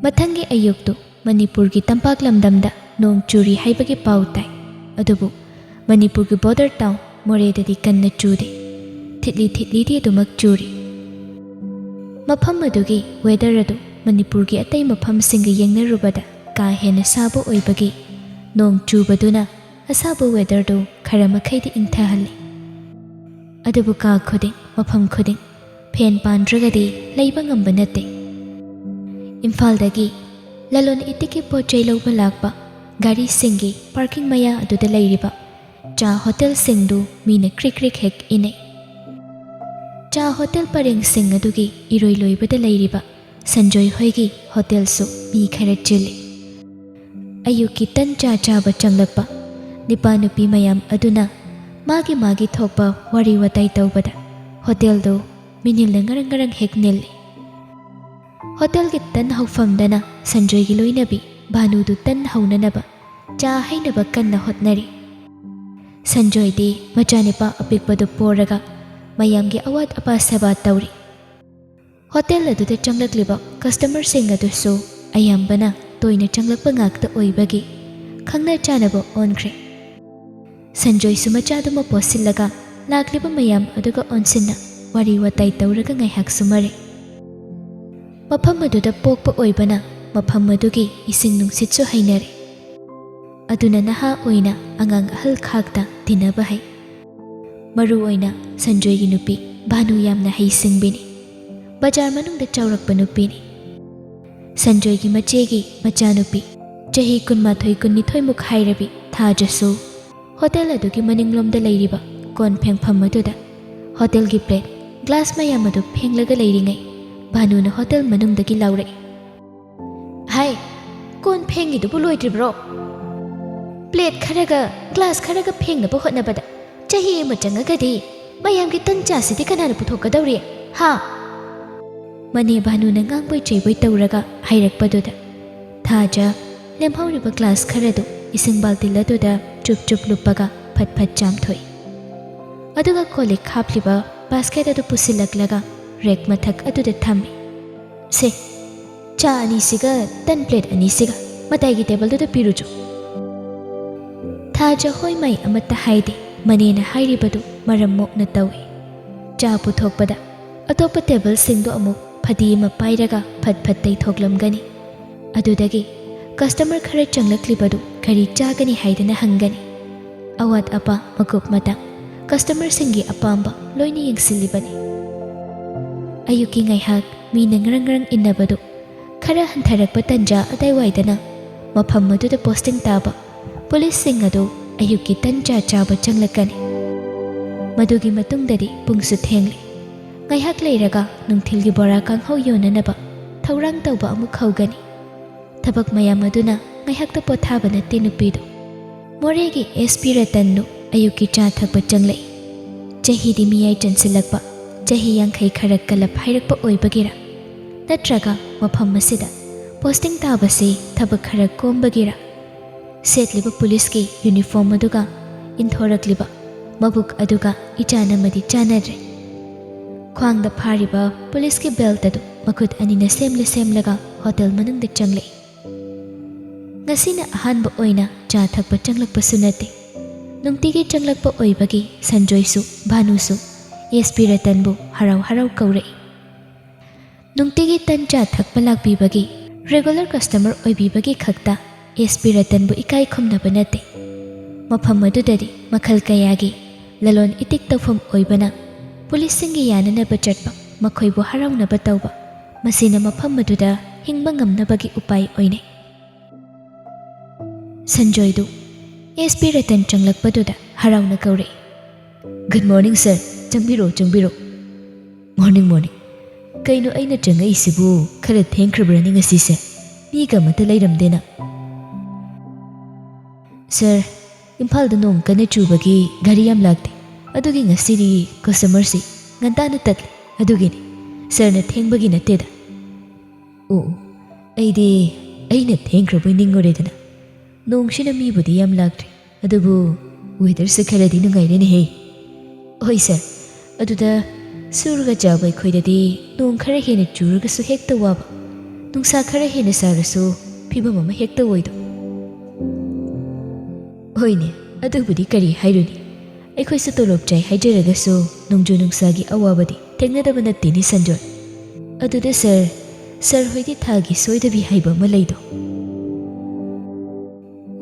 ꯃꯊꯪꯒꯤ ꯑꯌꯨꯛꯇꯨ ꯃꯅꯤꯄꯨꯔꯒꯤ ꯇꯝꯄꯥꯛ ꯂꯝꯗꯝꯗ ꯅꯣꯡ ꯆꯨꯔꯤ ꯍꯥꯏꯕꯒꯤ ꯄꯥꯎ ꯇꯥꯏ꯫ ꯑꯗꯨꯕꯨ ꯃꯅꯤꯄꯨꯔꯒꯤ ꯕꯣꯔꯗꯔ ꯇꯥꯎꯟ ꯃꯣꯔꯦꯗꯗꯤ ꯀꯟꯅ ꯆꯨꯗꯦ, ꯊꯤꯠꯂꯤ ꯊꯤꯠꯂꯤꯗꯤ ꯑꯗꯨꯃꯛ ꯆꯨꯔꯤ꯫ ꯃꯐꯝ ꯑꯗꯨꯒꯤ ꯋꯦꯗꯔ ꯑꯗꯨ ꯃꯅꯤꯄꯨꯔꯒꯤ ꯑꯇꯩ ꯃꯐꯝꯁꯤꯡꯒ ꯌꯦꯡꯅꯔꯨꯕꯗ ꯀꯥ ꯍꯦꯟꯅ ꯁꯥꯕ ꯑꯣꯏꯕꯒꯤ ꯅꯣꯡ ꯆꯨꯕꯗꯨꯅ ꯑꯁꯥꯕ ꯋꯦꯗꯔꯗꯨ ꯈꯔ ꯃꯈꯩꯗꯤ ꯏꯪꯊꯍꯜꯂꯤ꯫ ꯑꯗꯨꯕꯨ ꯀꯥ ꯈꯨꯗꯤꯡ ꯃꯐꯝ ꯈꯨꯗꯤꯡ ꯐꯦꯟ ꯄꯥꯟꯗ꯭ꯔꯒꯗꯤ ꯂꯩꯕ ꯉꯝꯕ ꯅꯠꯇꯦ꯫ ꯏꯝꯐꯥꯜꯗꯒꯤ ꯂꯂꯣꯟ ꯏꯇꯤꯛꯀꯤ ꯄꯣꯠ ꯆꯩ ꯂꯧꯕ ꯂꯥꯛꯄ ꯒꯥꯔꯤꯁꯤꯡꯒꯤ ꯄꯥꯔꯀꯤꯡ ꯃꯌꯥ ꯑꯗꯨꯗ ꯂꯩꯔꯤꯕ ꯆꯥ ꯍꯣꯇꯦꯜꯁꯤꯡꯗꯨ ꯃꯤꯅ ꯀ꯭ꯔꯤꯛ ꯀ꯭ꯔꯤꯛ ꯍꯦꯛ ꯏꯅꯩ꯫ ꯆꯥ ꯍꯣꯇꯦꯜ ꯄꯔꯦꯡꯁꯤꯡ ꯑꯗꯨꯒꯤ ꯏꯔꯣꯏꯂꯣꯏꯕꯗ ꯂꯩꯔꯤꯕ ꯁꯟꯖꯣꯏ ꯍꯣꯏꯒꯤ ꯍꯣꯇꯦꯜꯁꯨ ꯃꯤ ꯈꯔ ꯆꯤꯜꯂꯤ꯫ ꯑꯌꯨꯛꯀꯤ ꯇꯟ ꯆꯥ ꯆꯥꯕ ꯆꯪꯂꯛꯄ ꯅꯨꯄꯥ ꯅꯨꯄꯤ ꯃꯌꯥꯝ ꯑꯗꯨꯅ ꯃꯥꯒꯤ ꯃꯥꯒꯤ ꯊꯣꯛꯄ ꯋꯥꯔꯤ ꯋꯥꯇꯥꯏ ꯇꯧꯕꯗ ꯍꯣꯇꯦꯜꯗꯨ ꯃꯤꯅꯤꯜꯅ ꯉꯔꯪ ꯉꯔꯪ ꯍꯦꯛ ꯅꯤꯜꯂꯤ꯫ ꯍꯣꯇꯦꯜꯒꯤ ꯇꯟ ꯍꯧꯐꯝꯗꯅ ꯁꯟꯖꯣꯏꯒꯤ ꯂꯣꯏꯅꯕꯤ ꯚꯥꯅꯨꯗꯨ ꯇꯟ ꯍꯧꯅꯅꯕ ꯆꯥ ꯍꯩꯅꯕ ꯀꯟꯅ ꯍꯣꯠꯅꯔꯤ꯫ ꯁꯟꯖꯣꯏꯗꯤ ꯃꯆꯥꯅꯨꯄꯥ ꯑꯄꯤꯛꯄꯗꯨ ꯄꯣꯔꯒ ꯃꯌꯥꯝꯒꯤ ꯑꯋꯥꯠ ꯑꯄꯥ ꯁꯦꯕꯥ ꯇꯧꯔꯤ꯫ ꯍꯣꯇꯦꯜ ꯑꯗꯨꯗ ꯆꯪꯂꯛꯂꯤꯕ ꯀꯁꯇꯃꯔꯁꯤꯡ ꯑꯗꯨꯁꯨ ꯑꯌꯥꯝꯕꯅ ꯇꯣꯏꯅ ꯆꯪꯂꯛꯄ ꯉꯥꯛꯇ ꯑꯣꯏꯕꯒꯤ ꯈꯪꯅ ꯆꯥꯅꯕ ꯑꯣꯟꯈ꯭ꯔꯦ꯫ ꯁꯟꯖꯣꯏꯁꯨ ꯃꯆꯥꯗꯨꯃ ꯄꯣꯠꯁꯤꯜꯂꯒ ꯂꯥꯛꯂꯤꯕ ꯃꯌꯥꯝ ꯑꯗꯨꯒ ꯑꯣꯟꯁꯤꯟꯅ ꯋꯥꯔꯤ ꯋꯥꯇꯥꯏ ꯇꯧꯔꯒ ꯉꯥꯏꯍꯥꯛꯁꯨ ꯃꯔꯩ꯫ ꯃꯐꯝ ꯑꯗꯨꯗ ꯄꯣꯛꯄ ꯑꯣꯏꯕꯅ ꯃꯐꯝ ꯑꯗꯨꯒꯤ ꯏꯁꯤꯡ ꯅꯨꯡꯁꯤꯠꯁꯨ ꯍꯩꯅꯔꯦ꯫ ꯑꯗꯨꯅ ꯅꯍꯥ ꯑꯣꯏꯅ ꯑꯉꯥꯡ ꯑꯍꯜ ꯈꯥꯛꯇ ꯇꯤꯟꯅꯕ ꯍꯩ꯫ ꯃꯔꯨ ꯑꯣꯏꯅ ꯁꯟꯖꯣꯏꯒꯤ ꯅꯨꯄꯤ ꯚꯥꯅꯨ ꯌꯥꯝꯅ ꯍꯩꯁꯤꯡꯕꯤꯅꯤ, ꯕꯖꯥꯔ ꯃꯅꯨꯡꯗ ꯆꯥꯎꯔꯛꯄ ꯅꯨꯄꯤꯅꯤ꯫ ꯁꯟꯖꯣꯏꯒꯤ ꯃꯆꯦꯒꯤ ꯃꯆꯥꯅꯨꯄꯤ ꯆꯍꯤ 12-13 ꯍꯥꯏꯔꯕꯤ ꯊꯥꯖꯁꯨ ꯍꯣꯇꯦꯜ ꯑꯗꯨꯒꯤ ꯃꯅꯤꯡꯂꯣꯝꯗ ꯂꯩꯔꯤꯕ ꯀꯣꯟ ꯐꯦꯡꯐꯝ ꯑꯗꯨꯗ ꯍꯣꯇꯦꯜꯒꯤ ꯄ꯭ꯂꯦꯠ ꯒ꯭ꯂꯥꯁ ꯃꯌꯥꯝ ꯑꯗꯨ ꯐꯦꯡꯂꯒ ꯂꯩꯔꯤꯉꯩ ꯚꯥꯅꯨꯅ ꯍꯣꯇꯦꯜ ꯃꯅꯨꯡꯗꯒꯤ ꯂꯥꯎꯔꯛꯏ, "ꯍꯥꯏ, ꯀꯣꯟ ꯐꯦꯡꯉꯤꯗꯨꯕꯨ ꯂꯣꯏꯗ꯭ꯔꯤꯕ꯭ꯔꯣ? ꯄ꯭ꯂꯦꯠ ꯈꯔꯒ ꯒ꯭ꯂꯥꯁ ꯈꯔꯒ ꯐꯦꯡꯅꯕ ꯍꯣꯠꯅꯕꯗ ꯆꯍꯤ ꯑꯃ ꯆꯪꯉꯒꯗꯤ ꯃꯌꯥꯝꯒꯤ ꯇꯟ ꯆꯥꯁꯤꯗꯤ ꯀꯅꯥꯅ ꯄꯨꯊꯣꯛꯀꯗꯧꯔꯤ, ꯍꯥ?" ꯃꯅꯦ ꯚꯥꯅꯨꯅ ꯉꯥꯡꯕꯣꯏ ꯆꯩꯕꯣꯏ ꯇꯧꯔꯒ ꯍꯥꯏꯔꯛꯄꯗꯨꯗ ꯊꯥꯖ ꯂꯦꯝꯍꯧꯔꯤꯕ ꯒ꯭ꯂꯥꯁ ꯈꯔꯗꯨ ꯏꯁꯤꯡ ꯕꯥꯜꯇꯤꯟ ꯑꯗꯨꯗ ꯆꯨꯞ ꯆꯨꯞ ꯂꯨꯞꯄꯒ ꯐꯠ ꯐꯠ ꯆꯥꯝꯊꯣꯛꯏ꯫ ꯑꯗꯨꯒ ꯀꯣꯜꯂꯤꯛ ꯍꯥꯞꯂꯤꯕ ꯕꯥꯁꯀꯦꯠ ꯑꯗꯨ ꯄꯨꯁꯤꯜꯂꯛꯂꯒ ꯔꯦꯛ ꯃꯊꯛ ꯑꯗꯨꯗ ꯊꯝꯃꯤ꯫ "ꯁꯦ, ꯆꯥ ꯑꯅꯤꯁꯤꯒ ꯇꯟ ꯄ꯭ꯂꯦꯠ ꯑꯅꯤꯁꯤꯒ ꯃꯇꯥꯏꯒꯤ ꯇꯦꯕꯜꯗꯨꯗ ꯄꯤꯔꯨꯆꯣ." ꯊꯥꯖ ꯍꯣꯏ ꯃꯩ ꯑꯃꯠꯇ ꯍꯥꯏꯗꯦ꯫ ꯃꯅꯦꯅ ꯍꯥꯏꯔꯤꯕꯗꯨ ꯃꯔꯝ ꯃꯣꯛꯅ ꯇꯧꯏ꯫ ꯆꯥ ꯄꯨꯊꯣꯛꯄꯗ ꯑꯇꯣꯞꯄ ꯇꯦꯕꯜꯁꯤꯡꯗꯨ ꯑꯃꯨꯛ ꯐꯗꯤ ꯑꯃ ꯄꯥꯏꯔꯒ ꯐꯠ ꯐꯠ ꯇꯩꯊꯣꯛꯂꯝꯒꯅꯤ꯫ ꯑꯗꯨꯗꯒꯤ ꯀꯁꯇꯃꯔ ꯈꯔ ꯆꯪꯂꯛꯂꯤꯕꯗꯨ ꯀꯔꯤ ꯆꯥꯒꯅꯤ ꯍꯥꯏꯗꯅ ꯍꯪꯒꯅꯤ꯫ ꯑꯋꯥꯠ ꯑꯄꯥ ꯃꯀꯨꯞ ꯃꯇꯥ ꯀꯁꯇꯃꯔꯁꯤꯡꯒꯤ ꯑꯄꯥꯝꯕ ꯂꯣꯏꯅ ꯌꯦꯡꯁꯤꯜꯂꯤꯕꯅꯤ꯫ ꯑꯌꯨꯛꯀꯤ ꯉꯥꯏꯍꯥꯛ ꯃꯤꯅ ꯉꯔꯪ ꯉꯔꯪ ꯏꯟꯅꯕꯗꯨ ꯈꯔ ꯍꯟꯊꯔꯛꯄ ꯇꯟꯖꯥ ꯑꯗꯥꯏꯋꯥꯏꯗꯅ ꯃꯐꯝ ꯑꯗꯨꯗ ꯄꯣꯁꯇꯤꯡ ꯇꯥꯕ ꯄꯨꯂꯤꯁꯁꯤꯡ ꯑꯗꯨ ꯑꯌꯨꯛꯀꯤ ꯇꯟ ꯆꯥ ꯆꯥꯕ ꯆꯪꯂꯛꯀꯅꯤ꯫ ꯃꯗꯨꯒꯤ ꯃꯇꯨꯡꯗꯗꯤ ꯄꯨꯡꯁꯨ ꯊꯦꯡꯂꯤ꯫ ꯉꯥꯏꯍꯥꯛ ꯂꯩꯔꯒ ꯅꯨꯡꯊꯤꯜꯒꯤ ꯕꯣꯔꯥ ꯀꯥꯡꯍꯧ ꯌꯣꯟꯅꯅꯕ ꯊꯧꯔꯥꯡ ꯇꯧꯕ ꯑꯃꯨꯛ ꯍꯧꯒꯅꯤ꯫ ꯊꯕꯛ ꯃꯌꯥꯝ ꯑꯗꯨꯅ ꯉꯥꯏꯍꯥꯛꯇ ꯄꯣꯊꯥꯕ ꯅꯠꯇꯦ ꯅꯨꯄꯤꯗꯨ꯫ ꯃꯣꯔꯦꯒꯤ SP ꯔꯇꯟꯗꯨ ꯑꯌꯨꯛꯀꯤ ꯆꯥ ꯊꯛꯄ ꯆꯪꯂꯛꯏ꯫ ꯆꯍꯤꯗꯤ ꯃꯤꯌꯥꯏ ꯆꯟꯁꯤꯜꯂꯛꯄ, ꯆꯍꯤ 50 ꯈꯔ ꯀꯂꯞ ꯍꯥꯏꯔꯛꯄ ꯑꯣꯏꯕꯒꯤꯔ ꯅꯠꯇ꯭ꯔꯒ ꯃꯐꯝ ꯑꯁꯤꯗ ꯄꯣꯁꯇꯤꯡ ꯇꯥꯕꯁꯤ ꯊꯕꯛꯈꯔ ꯀꯣꯝꯕꯒꯤꯔ ꯁꯦꯠꯂꯤꯕ ꯄꯨꯂꯤꯁꯀꯤ ꯌꯨꯅꯤꯐꯣꯔꯝ ꯑꯗꯨꯒ ꯏꯟꯊꯣꯔꯛꯂꯤꯕ ꯃꯕꯨꯛ ꯑꯗꯨꯒ ꯏꯆꯥꯟꯅꯃꯗꯤ ꯆꯥꯟꯅꯗ꯭ꯔꯦ꯫ ꯈ꯭ꯋꯥꯡꯗ ꯐꯥꯔꯤꯕ ꯄꯨꯂꯤꯁꯀꯤ ꯕꯦꯜꯠ ꯑꯗꯨ ꯃꯈꯨꯠ ꯑꯅꯤꯅ ꯁꯦꯝꯂꯒ ꯍꯣꯇꯦꯜ ꯃꯅꯨꯡꯗ ꯆꯪꯂꯛꯏ꯫ ꯉꯁꯤꯅ ꯑꯍꯥꯟꯕ ꯑꯣꯏꯅ ꯆꯥ ꯊꯛꯄ ꯆꯪꯂꯛꯄꯁꯨ ꯅꯠꯇꯦ꯫ ꯅꯨꯡꯇꯤꯒꯤ ꯆꯪꯂꯛꯄ ꯑꯣꯏꯕꯒꯤ ꯁꯟꯖꯣꯏꯁꯨ ꯚꯥꯅꯨꯁꯨ SP ꯔꯇꯟꯕꯨ ꯍꯔꯥꯎ ꯍꯔꯥꯎ ꯀꯧꯔꯛꯏ꯫ ꯅꯨꯡꯇꯤꯒꯤ ꯇꯟ ꯆꯥ ꯊꯛꯄ ꯂꯥꯛꯄꯤꯕꯒꯤ ꯔꯦꯒꯨꯂꯔ ꯀꯁꯇꯃꯔ ꯑꯣꯏꯕꯤꯕꯒꯤ ꯈꯛꯇ SP ꯔꯇꯟꯕꯨ ꯏꯀꯥꯏ ꯈꯨꯝꯅꯕ ꯅꯠꯇꯦ꯫ ꯃꯐꯝ ꯑꯗꯨꯗꯗꯤ ꯃꯈꯜ ꯀꯌꯥꯒꯤ ꯂꯂꯣꯟ ꯏꯇꯤꯛ ꯇꯧꯐꯝ ꯑꯣꯏꯕꯅ ꯄꯨꯂꯤꯁꯁꯤꯡꯒꯤ ꯌꯥꯅꯅꯕ ꯆꯠꯄ, ꯃꯈꯣꯏꯕꯨ ꯍꯔꯥꯎꯅꯕ ꯇꯧꯕ, ꯃꯁꯤꯅ ꯃꯐꯝ ꯑꯗꯨꯗ ꯍꯤꯡꯕ ꯉꯝꯅꯕꯒꯤ ꯎꯄꯥꯏ ꯑꯣꯏꯅꯩ꯫ ꯁꯟꯖꯣꯏꯗꯨ SP ꯔꯇꯟ ꯆꯪꯂꯛꯄꯗꯨꯗ ꯍꯔꯥꯎꯅ ꯀꯧꯔꯛꯏ, "ꯒꯨꯗ ꯃꯣꯔꯅꯤꯡ ꯁꯔ, ꯆꯪꯕꯤꯔꯣ ꯆꯪꯕꯤꯔꯣ." "Morning morning. ꯀꯩꯅꯣ ꯑꯩꯅ ꯆꯪꯉꯛꯏꯁꯤꯕꯨ ꯈꯔ ꯊꯦꯡꯈ꯭ꯔꯕ꯭ꯔꯅꯤ ꯉꯁꯤꯁꯦ? ꯃꯤꯒ ꯑꯃꯠꯇ ꯂꯩꯔꯝꯗꯦꯅ." "ꯁꯔ, ꯏꯝꯐꯥꯜꯗ ꯅꯣꯡ ꯀꯟꯅ ꯆꯨꯕꯒꯤ ꯒꯥꯔꯤ ꯌꯥꯝ ꯂꯥꯛꯇꯦ, ꯑꯗꯨꯒꯤ ꯉꯁꯤꯗꯤ ꯀꯁꯇꯃꯔꯁꯤ ꯉꯟꯇꯥꯅ ꯇꯠꯂꯤ, ꯑꯗꯨꯒꯤꯅꯤ. ꯁꯔꯅ ꯊꯦꯡꯕꯒꯤ ꯅꯠꯇꯦꯗ." "ꯑꯣ, ꯑꯩꯅ ꯊꯦꯡꯈ꯭ꯔꯕꯣꯏ ꯅꯤꯡꯉꯨꯔꯦꯗꯅ. ꯅꯣꯡꯁꯤꯅ ꯃꯤꯕꯨꯗꯤ ꯌꯥꯝ ꯂꯥꯛꯇ꯭ꯔꯤ, ꯑꯗꯨꯕꯨ ꯋꯦꯗꯔꯁꯦ ꯈꯔꯗꯤ ꯅꯨꯡꯉꯥꯏꯔꯦꯅꯦꯍꯦ." "ꯍꯣꯏ ꯁꯔ, ꯑꯗꯨꯗ ꯁꯨꯔꯒ ꯆꯥꯕ ꯑꯩꯈꯣꯏꯗꯗꯤ ꯅꯣꯡ ꯈꯔ ꯍꯦꯟꯅ ꯆꯨꯔꯒꯁꯨ ꯍꯦꯛꯇ ꯋꯥꯕ, ꯅꯨꯡꯁꯥ ꯈꯔ ꯍꯦꯟꯅ ꯁꯥꯔꯁꯨ ꯐꯤꯕꯝ ꯑꯃ ꯍꯦꯛꯇ ꯑꯣꯏꯗꯣ꯫ ꯍꯣꯏꯅꯦ, ꯑꯗꯨꯕꯨꯗꯤ ꯀꯔꯤ ꯍꯥꯏꯔꯨꯅꯤ, ꯑꯩꯈꯣꯏꯁꯨ ꯇꯣꯂꯣꯞ ꯆꯥꯏ ꯍꯥꯏꯖꯔꯒꯁꯨ ꯅꯣꯡꯖꯨ ꯅꯨꯡꯁꯥꯒꯤ ꯑꯋꯥꯕꯗꯤ ꯊꯦꯡꯅꯗꯕ ꯅꯠꯇꯦꯅꯦ ꯁꯟꯖꯣꯏ꯫ ꯑꯗꯨꯗ ꯁꯔ ꯍꯣꯏꯗꯤ ꯊꯥꯒꯤ ꯁꯣꯏꯗꯕꯤ ꯍꯥꯏꯕ ꯑꯃ ꯂꯩꯗꯣ꯫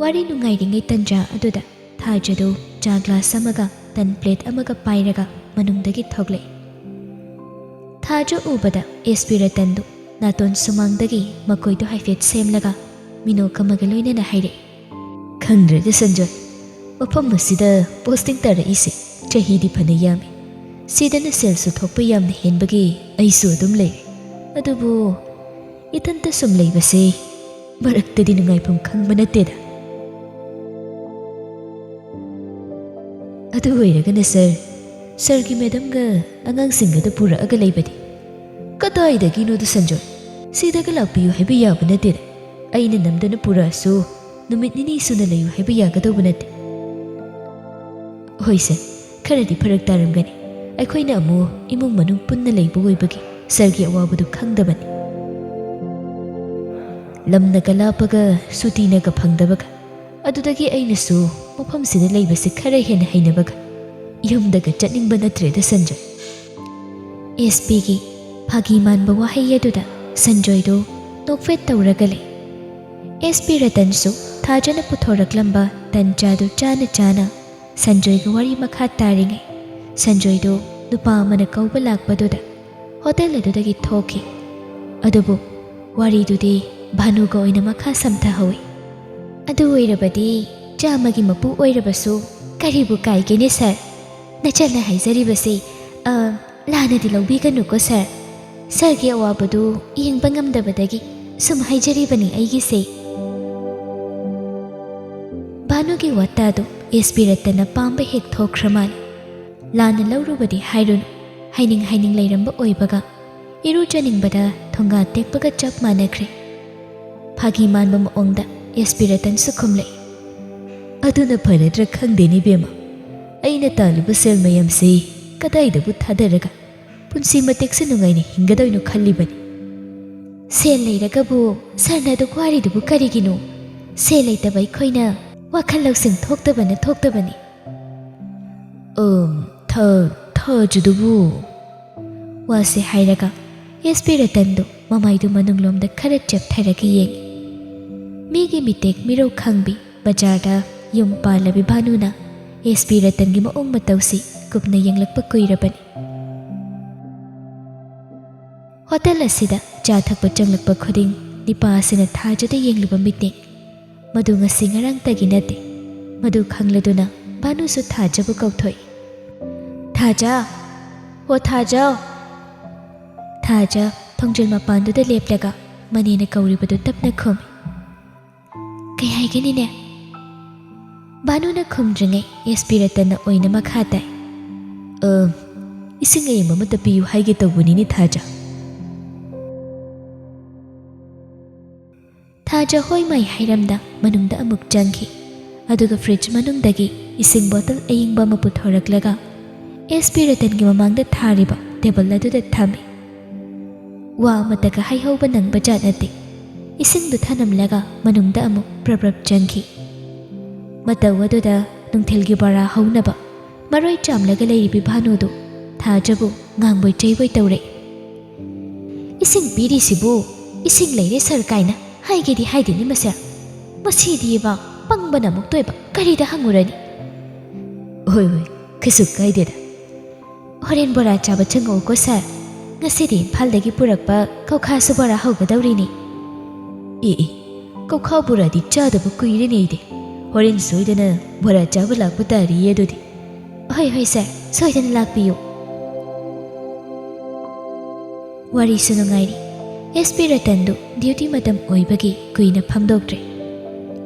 ꯋꯥꯔꯤ ꯅꯨꯡꯉꯥꯏꯔꯤꯉꯩ ꯇꯟꯖꯥ ꯑꯗꯨꯗ ꯊꯥꯖꯗꯨ ꯆꯥ ꯒ꯭ꯂꯥꯁ ꯑꯃꯒ ꯇꯟ ꯄ꯭ꯂꯦꯠ ꯑꯃꯒ ꯄꯥꯏꯔꯒ ꯃꯅꯨꯡꯗꯒꯤ ꯊꯣꯛꯂꯛꯏ꯫ ꯊꯥꯖ ꯎꯕꯗ ꯑꯦꯁ.ꯄꯤ. ꯔꯇꯟꯗꯨ ꯅꯥꯇꯣꯟ ꯁꯨꯃꯥꯡꯗꯒꯤ ꯃꯀꯣꯏꯗꯨ ꯍꯥꯏꯐꯦꯠ ꯁꯦꯝꯂꯒ ꯃꯤꯅꯣꯛ ꯑꯃꯒ ꯂꯣꯏꯅꯅ ꯍꯥꯏꯔꯛꯏ꯫ ꯈꯪꯗ꯭ꯔꯦꯗ ꯁꯟꯖꯣꯏ, ꯃꯐꯝ ꯑꯁꯤꯗ ꯄꯣꯁꯇꯤꯡ ꯇꯥꯔꯛꯏꯁꯦ ꯆꯍꯤꯗꯤ ꯐꯅ ꯌꯥꯝꯃꯤ꯫ ꯁꯤꯗꯅ ꯁꯦꯜꯁꯨ ꯊꯣꯛꯄ ꯌꯥꯝꯅ ꯍꯦꯟꯕꯒꯤ ꯑꯩꯁꯨ ꯑꯗꯨꯝ ꯂꯩꯔꯦ꯫ ꯑꯗꯨꯕꯨ ꯏꯊꯟꯇ ꯁꯨꯝ ꯂꯩꯕꯁꯦ ꯃꯔꯛꯇꯗꯤ ꯅꯨꯡꯉꯥꯏꯐꯝ ꯈꯪꯕ ꯅꯠꯇꯦꯗ꯫ ꯑꯗꯨ ꯑꯣꯏꯔꯒꯅ ꯁꯔꯒꯤ ꯃꯦꯗꯝꯒ ꯑꯉꯥꯡꯁꯤꯡꯒꯗ ꯄꯨꯔꯛꯑꯒ ꯂꯩꯕꯗꯤ ꯀꯗꯥꯏꯗꯒꯤꯅꯣꯗ ꯁꯟꯖꯣꯏ, ꯁꯤꯗꯒ ꯂꯥꯛꯄꯤꯌꯨ ꯍꯥꯏꯕ ꯌꯥꯕ ꯅꯠꯇꯦꯗ꯫ ꯑꯩꯅ ꯅꯝꯗꯅ ꯄꯨꯔꯛꯑꯁꯨ ꯅꯨꯃꯤꯠ ꯅꯤꯅꯤ ꯁꯨꯅ ꯂꯩꯌꯨ ꯍꯥꯏꯕ ꯌꯥꯒꯗꯧꯕ ꯅꯠꯇꯦ꯫ ꯍꯣꯏ ꯁꯔ, ꯈꯔꯗꯤ ꯐꯔꯛ ꯇꯥꯔꯝꯒꯅꯤ꯫ ꯑꯩꯈꯣꯏꯅ ꯑꯃꯨꯛ ꯏꯃꯨꯡ ꯃꯅꯨꯡ ꯄꯨꯟꯅ ꯂꯩꯕ ꯑꯣꯏꯕꯒꯤ ꯁꯔꯒꯤ ꯑꯋꯥꯕꯗꯨ ꯈꯪꯗꯕꯅꯤ꯫ ꯂꯝꯅꯒ ꯂꯥꯞꯄꯒ ꯁꯨꯇꯤꯅꯒ ꯐꯪꯗꯕꯒ, ꯑꯗꯨꯗꯒꯤ ꯑꯩꯅꯁꯨ ꯃꯐꯝꯁꯤꯗ ꯂꯩꯕꯁꯤ ꯈꯔ ꯍꯦꯟꯅ ꯍꯩꯅꯕꯒ ꯌꯨꯝꯗꯒ ꯆꯠꯅꯤꯡꯕ ꯅꯠꯇ꯭ꯔꯦꯗ ꯁꯟꯖꯣꯏ꯫ ꯑꯦꯁ.ꯄꯤ.ꯒꯤ ꯐꯥꯒꯤ ꯃꯥꯟꯕ ꯋꯥꯍꯩ ꯑꯗꯨꯗ ꯁꯟꯖꯣꯏꯗꯨ ꯅꯣꯛꯐꯦꯠ ꯇꯧꯔꯒ ꯂꯩ꯫ ꯑꯦꯁ.ꯄꯤ. ꯔꯇꯟꯁꯨ ꯊꯥꯖꯅ ꯄꯨꯊꯣꯔꯛꯂꯝꯕ ꯇꯟ ꯆꯥꯗꯨ ꯆꯥꯅ ꯆꯥꯅ ꯁꯟꯖꯣꯏꯒ ꯋꯥꯔꯤ ꯃꯈꯥ ꯇꯥꯔꯤꯉꯩ ꯁꯟꯖꯣꯏꯗꯨ ꯅꯨꯄꯥ ꯑꯃꯅ ꯀꯧꯕ ꯂꯥꯛꯄꯗꯨꯗ ꯍꯣꯇꯦꯜ ꯑꯗꯨꯗꯒꯤ ꯊꯣꯛꯈꯤ꯫ ꯑꯗꯨꯕꯨ ꯋꯥꯔꯤꯗꯨꯗꯤ ꯚꯥꯅꯨꯒ ꯑꯣꯏꯅ ꯃꯈꯥ ꯁꯝꯊꯍꯧꯏ꯫ ꯑꯗꯨ ꯑꯣꯏꯔꯕꯗꯤ ꯆꯥꯝꯃꯒꯤ ꯃꯄꯨ ꯑꯣꯏꯔꯕꯁꯨ ꯀꯔꯤꯕꯨ ꯀꯥꯏꯒꯦꯅꯦ ꯁꯔ? ꯅꯆꯟꯅ ꯍꯥꯏꯖꯔꯤꯕꯁꯤ ꯂꯥꯟꯅꯗꯤ ꯂꯧꯕꯤꯒꯅꯨꯀꯣ ꯁꯔ꯫ ꯁꯔꯒꯤ ꯑꯋꯥꯕꯗꯨ ꯌꯦꯡꯕ ꯉꯝꯗꯕꯗꯒꯤ ꯁꯨꯝ ꯍꯥꯏꯖꯔꯤꯕꯅꯤ ꯑꯩꯒꯤꯁꯦ꯫ ꯚꯥꯅꯨꯒꯤ ꯋꯥꯇꯥꯗꯨ ꯑꯦꯁ.ꯄꯤ. ꯔꯇꯟꯅ ꯄꯥꯝꯕ ꯍꯦꯛ ꯊꯣꯛꯈ꯭ꯔ ꯃꯥꯜꯂꯤ꯫ ꯂꯥꯟꯅ ꯂꯧꯔꯨꯕꯗꯤ ꯍꯥꯏꯔꯨꯅꯨ, ꯍꯥꯏꯅꯤꯡ ꯂꯩꯔꯝꯕ ꯑꯣꯏꯕꯒ ꯏꯔꯨꯖꯅꯤꯡꯕꯗ ꯊꯣꯡꯒꯥ ꯇꯦꯛꯄꯒ ꯆꯞ ꯃꯥꯟꯅꯈ꯭ꯔꯦ꯫ ꯐꯥꯒꯤ ꯃꯥꯟꯕ ꯃꯑꯣꯡꯗ ꯑꯦꯁ.ꯄꯤ. ꯔꯇꯟꯁꯨ ꯈꯨꯝꯂꯛꯏ꯫ ꯑꯗꯨꯅ ꯐꯔꯗ꯭ꯔꯥ ꯈꯪꯗꯦꯅꯦ ꯕꯦꯝꯃ, ꯑꯩꯅ ꯇꯥꯜꯂꯤꯕ ꯁꯦꯜ ꯃꯌꯥꯝꯁꯤ ꯀꯗꯥꯏꯗꯕꯨ ꯊꯥꯗꯔꯒ ꯄꯨꯟꯁꯤ ꯃꯇꯦꯛꯁꯦ ꯅꯨꯡꯉꯥꯏꯅ ꯍꯤꯡꯒꯗꯣꯏꯅꯣ ꯈꯜꯂꯤꯕꯅꯤ꯫ ꯁꯦꯜ ꯂꯩꯔꯒꯕꯨ ꯁꯔꯅ ꯑꯗꯨꯛ ꯋꯥꯔꯤꯗꯨꯕꯨ ꯀꯔꯤꯒꯤꯅꯣ? ꯁꯦꯜ ꯂꯩꯇꯕ ꯑꯩꯈꯣꯏꯅ ꯋꯥꯈꯜ ꯂꯧꯁꯤꯡ ꯊꯣꯛꯇꯕꯅꯤ꯫ ꯊꯥꯖꯗꯨꯕꯨ ꯋꯥꯁꯦ ꯍꯥꯏꯔꯒ ꯑꯦꯁ.ꯄꯤ. ꯔꯇꯟꯗꯨ ꯃꯃꯥꯏꯗꯨ ꯃꯅꯨꯡꯂꯣꯝꯗ ꯈꯔ ꯆꯦꯞꯊꯔꯒ ꯌꯦꯡꯉꯤ꯫ ꯃꯤꯒꯤ ꯃꯤꯇꯦꯛ ꯃꯤꯔꯧ ꯈꯪꯕꯤ ꯕꯖꯥꯔꯗ ꯌꯨꯝ ꯄꯥꯜꯂꯕꯤ ꯚꯥꯅꯨꯅ ꯑꯦꯁ.ꯄꯤ. ꯔꯇꯟꯒꯤ ꯃꯑꯣꯡ ꯃꯇꯧꯁꯤ ꯀꯨꯞꯅ ꯌꯦꯡꯂꯛꯄ ꯀꯨꯏꯔꯕꯅꯤ꯫ ꯍꯣꯇꯦꯜ ꯑꯁꯤꯗ ꯆꯥ ꯊꯛꯄ ꯆꯪꯂꯛꯄ ꯈꯨꯗꯤꯡ ꯅꯤꯄꯥ ꯑꯁꯤꯅ ꯊꯥꯖꯗ ꯌꯦꯡꯂꯤꯕ ꯃꯤꯠꯌꯦꯡ ꯃꯗꯨ ꯉꯁꯤ ꯉꯔꯥꯡꯇꯒꯤ ꯅꯠꯇꯦ꯫ ꯃꯗꯨ ꯈꯪꯂꯗꯨꯅ ꯚꯥꯅꯨꯁꯨ ꯊꯥꯖꯕꯨ ꯀꯧꯊꯣꯛꯏ꯫ ꯊꯥꯖ, ꯍꯣ ꯊꯥꯖ꯫ ꯊꯥꯖ ꯊꯣꯡꯖꯤꯜ ꯃꯄꯥꯟꯗꯨꯗ ꯂꯦꯞꯂꯒ ꯃꯅꯦꯅ ꯀꯧꯔꯤꯕꯗꯨ ꯇꯞꯅ ꯈꯨꯝꯃꯤ꯫ ꯀꯩ ꯍꯥꯏꯒꯅꯤꯅꯦ? ꯚꯥꯅꯨꯅ ꯈꯨꯝꯗ꯭ꯔꯤꯉꯩ ꯑꯦꯁ.ꯄꯤ. ꯔꯇꯟꯅ ꯑꯣꯏꯅ ꯃꯈꯥ ꯇꯥꯏ꯫ ꯏꯁꯤꯡ ꯑꯌꯤꯡꯕ ꯑꯃꯇ ꯄꯤꯌꯨ ꯍꯥꯏꯒꯦ ꯇꯧꯕꯅꯤꯅꯦ ꯊꯥꯖ꯫ ꯊꯥꯖ ꯍꯣꯏ ꯃꯥꯏ ꯍꯥꯏꯔꯝꯗ ꯃꯅꯨꯡꯗ ꯑꯃꯨꯛ ꯆꯪꯈꯤ꯫ ꯑꯗꯨꯒ ꯐ꯭ꯔꯤꯖ ꯃꯅꯨꯡꯗꯒꯤ ꯏꯁꯤꯡ ꯕꯣꯇꯜ ꯑꯌꯤꯡꯕ ꯑꯃ ꯄꯨꯊꯣꯔꯛꯂꯒ ꯑꯦꯁ.ꯄꯤ. ꯔꯇꯟꯒꯤ ꯃꯃꯥꯡꯗ ꯊꯥꯔꯤꯕ ꯇꯦꯕꯜ ꯑꯗꯨꯗ ꯊꯝꯃꯤ꯫ ꯋꯥ ꯑꯃꯇꯒ ꯍꯥꯏꯍꯧꯕ ꯅꯪꯕ ꯖꯥꯠ ꯅꯠꯇꯦ꯫ ꯏꯁꯤꯡꯗꯨ ꯊꯅꯝꯂꯒ ꯃꯅꯨꯡꯗ ꯑꯃꯨꯛ ꯄ꯭ꯔꯞ ꯆꯪꯈꯤ꯫ ꯃꯇꯧ ꯑꯗꯨꯗ ꯅꯨꯡꯊꯤꯜꯒꯤ ꯕꯣꯔꯥ ꯍꯧꯅꯕ ꯃꯔꯣꯏ ꯆꯥꯝꯂꯒ ꯂꯩꯔꯤꯕꯤ ꯚꯥꯅꯨꯗꯨ ꯊꯥꯖꯕꯨ ꯉꯥꯡꯕꯣꯏ ꯆꯩꯕꯣꯏ ꯇꯧꯔꯛꯏ꯫ ꯏꯁꯤꯡ ꯄꯤꯔꯤꯁꯤꯕꯨ ꯏꯁꯤꯡ ꯂꯩꯔꯦ ꯁꯔ ꯀꯥꯏꯅ ꯍꯥꯏꯒꯦꯗꯤ ꯍꯥꯏꯗꯦꯅꯤ ꯃꯁꯦ꯫ ꯃꯁꯤꯗꯤꯕ ꯄꯪꯕꯅ ꯑꯃꯨꯛ ꯇꯣꯏꯕ, ꯀꯔꯤꯗ ꯍꯪꯉꯨꯔꯅꯤ? ꯍꯣꯏ ꯀꯩꯁꯨ ꯀꯥꯏꯗꯦꯗ꯫ ꯍꯣꯔꯦꯟ ꯕꯣꯔꯥ ꯆꯥꯕ ꯆꯪꯉꯛꯎꯀꯣ ꯁꯔ꯫ ꯉꯁꯤꯗꯤ ꯏꯝꯐꯥꯜꯗꯒꯤ ꯄꯨꯔꯛꯄ ꯀꯧꯈꯥꯁꯨ ꯕꯣꯔꯥ ꯍꯧꯒꯗꯧꯔꯤꯅꯤ꯫ ꯀꯧꯈꯥ ꯕꯣꯔꯥꯗꯤ ꯆꯥꯗꯕ ꯀꯨꯏꯔꯦꯅꯦ ꯑꯩꯗꯤ꯫ ꯍꯣꯔꯦꯟ ꯁꯣꯏꯗꯅ ꯕꯣꯔꯥ ꯆꯥꯕ ꯂꯥꯛꯄ ꯇꯥꯔꯤꯌꯦ ꯑꯗꯨꯗꯤ꯫ ꯍꯣꯏ ꯁꯔ, ꯁꯣꯏꯗꯅ ꯂꯥꯛꯄꯤꯌꯨ꯫ ꯋꯥꯔꯤꯁꯨ ꯅꯨꯡꯉꯥꯏꯔꯤ꯫ ꯑꯦꯁ.ꯄꯤ. ꯔꯇꯟꯗꯨ ꯗ꯭ꯌꯨꯇꯤ ꯃꯇꯝ ꯑꯣꯏꯕꯒꯤ ꯀꯨꯏꯅ ꯐꯝꯗꯣꯛꯇ꯭ꯔꯦ꯫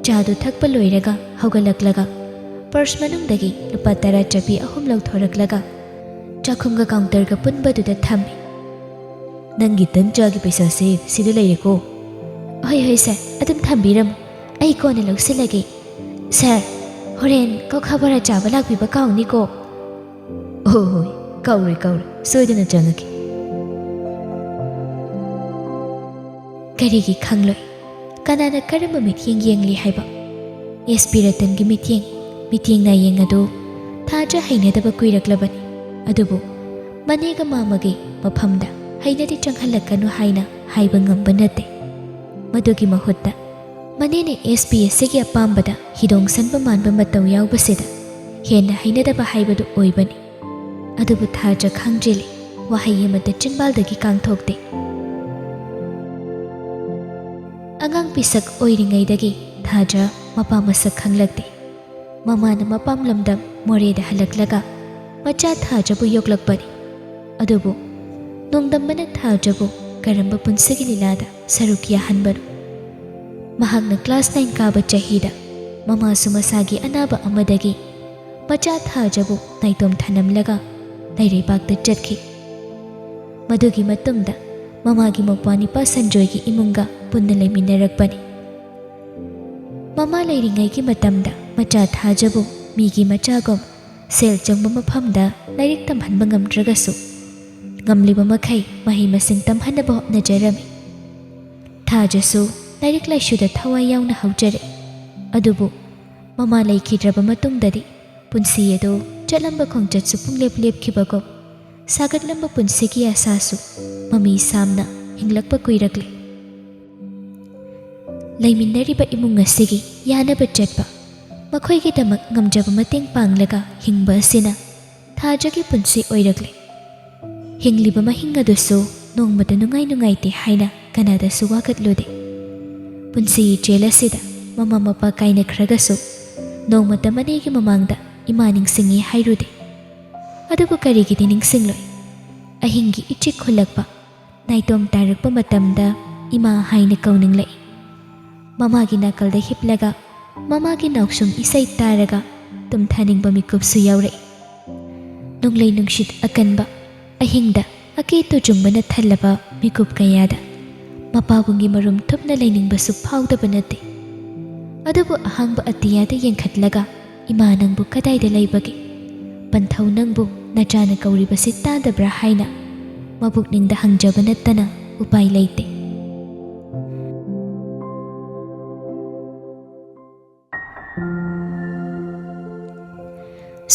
ꯆꯥꯗꯨ ꯊꯛꯄ ꯂꯣꯏꯔꯒ ꯍꯧꯒꯠꯂꯛꯂꯒ ꯄꯔꯁ ꯃꯅꯨꯡꯗꯒꯤ ꯂꯨꯄꯥ 10 ꯆꯞꯄꯤ 3 ꯂꯧꯊꯣꯔꯛꯂꯒ ꯆꯥꯛꯈꯨꯝꯒ ꯀꯥꯎꯟꯇꯔꯒ ꯄꯨꯟꯕꯗꯨꯗ ꯊꯝꯃꯤ꯫ ꯅꯪꯒꯤ ꯇꯟ ꯆꯥꯒꯤ ꯄꯩꯁꯥꯁꯦ ꯁꯤꯗ ꯂꯩꯔꯦꯀꯣ꯫ ꯍꯣꯏ ꯁꯔ, ꯑꯗꯨꯝ ꯊꯝꯕꯤꯔꯝꯃꯨ, ꯑꯩ ꯀꯣꯟꯅ ꯂꯧꯁꯤꯜꯂꯒꯦ꯫ ꯁꯔ, ꯍꯣꯔꯦꯟ ꯀꯧꯈꯥ ꯕꯣꯔꯥ ꯆꯥꯕ ꯂꯥꯛꯄꯤꯕ ꯀꯥꯎꯅꯤꯀꯣ꯫ ꯍꯣꯏ ꯀꯥꯎꯔꯣꯏ, ꯁꯣꯏꯗꯅ ꯆꯪꯉꯛꯀꯦ꯫ ꯀꯔꯤꯒꯤ ꯈꯪꯂꯣꯏ ꯀꯅꯥꯅ ꯀꯔꯝꯕ ꯃꯤꯠꯌꯦꯡ ꯌꯦꯡꯂꯤ ꯍꯥꯏꯕ SP ꯔꯇꯟꯒꯤ ꯃꯤꯠꯌꯦꯡ ꯅꯥꯌꯦꯡ ꯑꯗꯨ ꯊꯥꯖ ꯍꯩꯅꯗꯕ ꯀꯨꯏꯔꯛꯂꯕꯅꯤ ꯑꯗꯨꯕꯨ ꯃꯅꯦꯒ ꯃꯥꯃꯒꯤ ꯃꯐꯝꯗ ꯍꯩꯅꯗꯤ ꯆꯪꯍꯜꯂꯛꯀꯅꯨ ꯍꯥꯏꯅ ꯍꯥꯏꯕ ꯉꯝꯕ ꯅꯠꯇꯦ ꯃꯗꯨꯒꯤ ꯃꯍꯨꯠꯇ ꯃꯅꯦꯅ SP ꯑꯁꯤꯒꯤ ꯑꯄꯥꯝꯕꯗ ꯍꯤꯗꯣꯡ ꯁꯟꯕ ꯃꯥꯟꯕ ꯃꯇꯧ ꯌꯥꯎꯕꯁꯤꯗ ꯍꯦꯟꯅ ꯍꯩꯅꯗꯕ ꯍꯥꯏꯕꯗꯨ ꯑꯣꯏꯕꯅꯤ ꯑꯗꯨꯕꯨ ꯊꯥꯖ ꯈꯪꯖꯤꯜꯂꯤ ꯋꯥꯍꯩ ꯑꯃꯇ ꯆꯤꯟꯕꯥꯜꯗꯒꯤ ꯀꯥꯡꯊꯣꯛꯇꯦ ꯑꯉꯥꯡ ꯄꯤꯁꯛ ꯑꯣꯏꯔꯤꯉꯩꯗꯒꯤ ꯊꯥꯖ ꯃꯄꯥ ꯃꯁꯛ ꯈꯪꯂꯛꯇꯦ ꯃꯃꯥꯅ ꯃꯄꯥꯝ ꯂꯝꯗꯝ ꯃꯣꯔꯦꯗ ꯍꯜꯂꯛꯂꯒ ꯃꯆꯥ ꯊꯥꯖꯕꯨ ꯌꯣꯛꯂꯛꯄꯅꯤ ꯑꯗꯨꯕꯨ ꯅꯣꯡꯗꯝꯕꯅ ꯊꯥꯖꯕꯨ ꯀꯔꯝꯕ ꯄꯨꯟꯁꯤꯒꯤ ꯂꯤꯂꯥꯗ ꯁꯔꯨꯛ ꯌꯥꯍꯟꯕꯅꯣ ꯃꯍꯥꯛꯅ ꯀ꯭ꯂꯥꯁ 9 ꯀꯥꯕ ꯆꯍꯤꯗ ꯃꯃꯥꯁꯨ ꯃꯁꯥꯒꯤ ꯑꯅꯥꯕ ꯑꯃꯗꯒꯤ ꯃꯆꯥ ꯊꯥꯖꯕꯨ ꯅꯥꯏꯇꯣꯝ ꯊꯅꯝꯂꯒ ꯂꯩꯔꯩꯕꯥꯛꯇ ꯆꯠꯈꯤ ꯃꯗꯨꯒꯤ ꯃꯇꯨꯡꯗ ꯃꯃꯥꯒꯤ ꯃꯧꯄ꯭ꯋꯥꯅꯤꯄꯥ ꯁꯟꯖꯣꯏꯒꯤ ꯏꯃꯨꯡꯒ ꯄꯨꯟꯅ ꯂꯩꯃꯤꯟꯅꯔꯛꯄꯅꯤ ꯃꯃꯥ ꯂꯩꯔꯤꯉꯩꯒꯤ ꯃꯇꯝꯗ ꯃꯆꯥ ꯊꯥꯖꯕꯨ ꯃꯤꯒꯤ ꯃꯆꯥꯒꯨꯝ ꯁꯦꯜ ꯆꯪꯕ ꯃꯐꯝꯗ ꯂꯥꯏꯔꯤꯛ ꯇꯝꯍꯟꯕ ꯉꯝꯗ꯭ꯔꯒꯁꯨ ꯉꯝꯂꯤꯕ ꯃꯈꯩ ꯃꯍꯩ ꯃꯁꯤꯡ ꯇꯝꯍꯟꯅꯕ ꯍꯣꯠꯅꯖꯔꯝꯃꯤ ꯊꯥꯖꯁꯨ ꯂꯥꯏꯔꯤꯛ ꯂꯥꯏꯁꯨꯗ ꯊꯋꯥꯏ ꯌꯥꯎꯅ ꯍꯧꯖꯔꯛꯏ ꯑꯗꯨꯕꯨ ꯃꯃꯥ ꯂꯩꯈꯤꯗ꯭ꯔꯕ ꯃꯇꯨꯡꯗꯗꯤ ꯄꯨꯟꯁꯤ ꯑꯗꯨ ꯆꯠꯂꯝꯕ ꯈꯣꯡꯆꯠꯁꯨ ꯄꯨꯡꯂꯦꯞ ꯂꯦꯞꯈꯤꯕꯒꯨꯝ ꯁꯥꯒꯠꯂꯝꯕ ꯄꯨꯟꯁꯤꯒꯤ ꯑꯁꯥꯁꯨ ꯃꯃꯤ ꯁꯥꯝꯅ ꯍꯤꯡꯂꯛꯄ ꯀꯨꯏꯔꯛꯂꯤ ꯂꯩꯃꯤꯟꯅꯔꯤꯕ ꯏꯃꯨꯡ ꯑꯁꯤꯒꯤ ꯌꯥꯅꯕ ꯆꯠꯄ ꯃꯈꯣꯏꯒꯤꯗꯃꯛ ꯉꯝꯖꯕ ꯃꯇꯦꯡ ꯄꯥꯡꯂꯒ ꯍꯤꯡꯕ ꯑꯁꯤꯅ ꯊꯥꯖꯒꯤ ꯄꯨꯟꯁꯤ ꯑꯣꯏꯔꯛꯂꯤ ꯍꯤꯡꯂꯤꯕ ꯃꯍꯤꯡ ꯑꯗꯨꯁꯨ ꯅꯣꯡꯃꯗ ꯅꯨꯡꯉꯥꯏꯇꯦ ꯍꯥꯏꯅ ꯀꯅꯥꯗꯁꯨ ꯋꯥꯀꯠꯂꯨꯗꯦ ꯄꯨꯟꯁꯤ ꯏꯆꯦꯜ ꯑꯁꯤꯗ ꯃꯃꯥ ꯃꯄꯥ ꯀꯥꯏꯅꯈ꯭ꯔꯒꯁꯨ ꯅꯣꯡꯃꯇ ꯃꯅꯦꯒꯤ ꯃꯃꯥꯡꯗ ꯏꯃꯥ ꯅꯤꯡꯁꯤꯡꯉꯤ ꯍꯥꯏꯔꯨꯗꯦ ꯑꯗꯨꯕꯨ ꯀꯔꯤꯒꯤꯗꯤ ꯅꯤꯡꯁꯤꯡꯂꯣꯏ ꯑꯍꯤꯡꯒꯤ ꯏꯆꯤꯛ ꯈꯨꯜꯂꯛꯄ ꯅꯥꯏꯇꯣꯝ ꯇꯥꯔꯛꯄ ꯃꯇꯝꯗ ꯏꯃꯥ ꯍꯥꯏꯅ ꯀꯧꯅꯤꯡꯂꯛꯏ ꯃꯃꯥꯒꯤ ꯅꯥꯀꯜꯗ ꯍꯤꯞꯂꯒ ꯃꯃꯥꯒꯤ ꯅꯥꯎꯁꯨꯝ ꯏꯁꯩ ꯇꯥꯔꯒ ꯇꯨꯝꯊꯅꯤꯡꯕ ꯃꯤꯀꯨꯞꯁꯨ ꯌꯥꯎꯔꯛꯏ ꯅꯣꯡꯂꯩ ꯅꯨꯡꯁꯤꯠ ꯑꯀꯟꯕ ꯑꯍꯤꯡꯗ ꯑꯀꯤ ꯇꯨꯖꯨꯡꯕꯅ ꯊꯜꯂꯕ ꯃꯤꯀꯨꯞ ꯀꯌꯥꯗ ꯃꯄꯥꯕꯨꯡꯒꯤ ꯃꯔꯨꯝ ꯊꯨꯞꯅ ꯂꯩꯅꯤꯡꯕꯁꯨ ꯐꯥꯎꯗꯕ ꯅꯠꯇꯦ ꯑꯗꯨꯕꯨ ꯑꯍꯥꯡꯕ ꯑꯇꯤꯌꯥꯗ ꯌꯦꯡꯈꯠꯂꯒ ꯏꯃꯥ ꯅꯪꯕꯨ ꯀꯗꯥꯏꯗ ꯂꯩꯕꯒꯦ ꯄꯟꯊꯧ ꯅꯪꯕꯨ ꯅꯆꯥꯅ ꯀꯧꯔꯤꯕꯁꯤ ꯇꯥꯗꯕ꯭ꯔꯥ ꯍꯥꯏꯅ ꯃꯕꯨꯛꯅꯤꯡꯗ ꯍꯪꯖꯕ ꯅꯠꯇꯅ ꯎꯄꯥꯏ ꯂꯩꯇꯦ